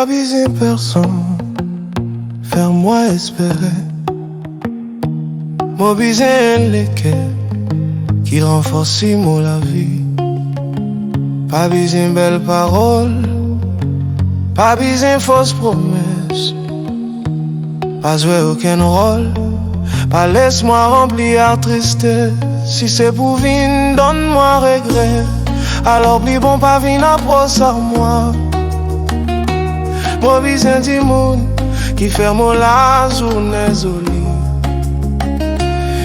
Pas besoin personne, faire-moi espérer. Moi besoin lesquels qui renforce mon la vie. Pas besoin belles paroles, pas besoin fausses promesses. Pas jouer aucun rôle, pas laisse-moi remplir à tristesse. Si c'est pour vin, donne-moi regret. Alors plus bon pas vin approche à moi. Moi besoin du monde qui fait mon la journée jolie,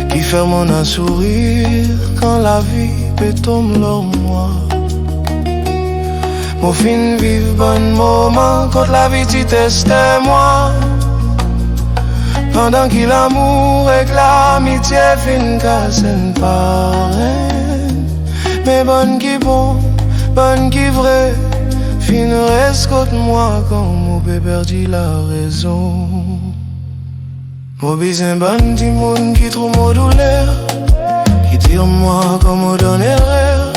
qui fait mon sourire quand la vie peut tomber sur moi. Moi fin vivre bon moment quand la vie t'y teste moi. Pendant que l'amour et que l'amitié fin cassent pareil. Mais bonne qui bon, bonne qui vrai, fin reste contre moi quand mon père perdu la raison. Moi besoin bonne du monde qui trouve mon douleur, qui tire moi comme mon donne erreur,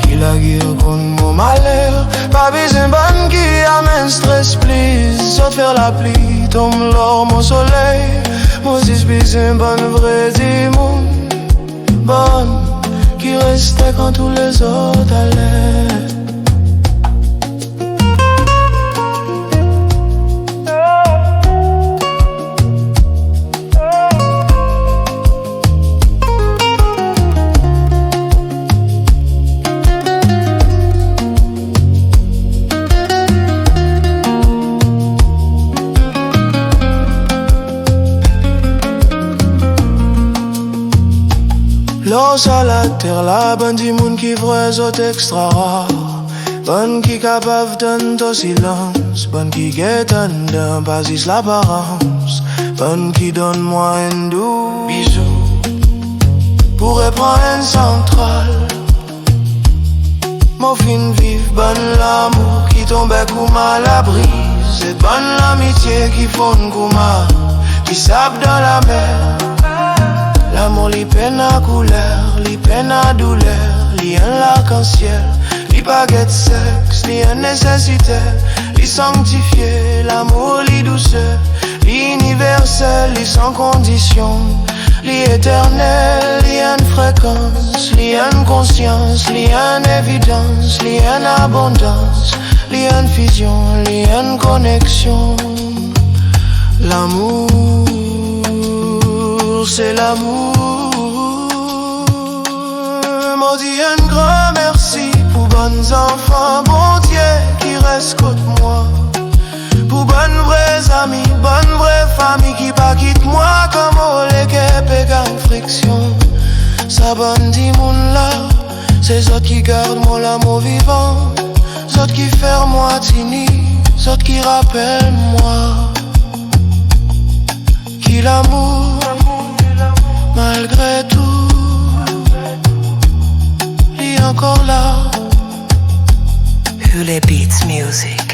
qui la guerre contre mon malheur. Pas besoin bonne qui amène stress please, sauf faire la pluie, tombe l'or mon soleil. Moi si besoin bonne vraie du monde, bonne qui restait quand tous les autres allaient. L'eau sur la terre, la bonne du monde qui voit autres extra rares. Bonne qui capable d'un ton silence, bonne qui guette d'un basis l'apparence. Bonne qui donne moi un doux bisou pour reprendre un central. Mon fin vive, bonne l'amour qui tombe comme à la brise. C'est bonne l'amitié qui fonde comme qui sape dans la mer. L'amour li peine à couleur, li peine à douleur, li un l'arc-en-ciel, li baguette sexe, li un nécessité, li sanctifié, l'amour li douceur, li universel, li sans condition, li éternel, li une fréquence, li une conscience, li une évidence, li une abondance, li une fusion, li une connexion. L'amour, c'est l'amour. Maudit un grand merci pour bons enfants, bon Dieu qui reste contre moi. Pour bonnes vraies amies, bonnes vraies familles qui pas quittent moi comme les guêpes et friction. Ça bonne dit moun là, c'est autres qui gardent mon l'amour vivant, autres qui ferment moi tini, autres qui rappellent moi. Qui l'amour malgré tout, il est encore là. Hule Beats Music.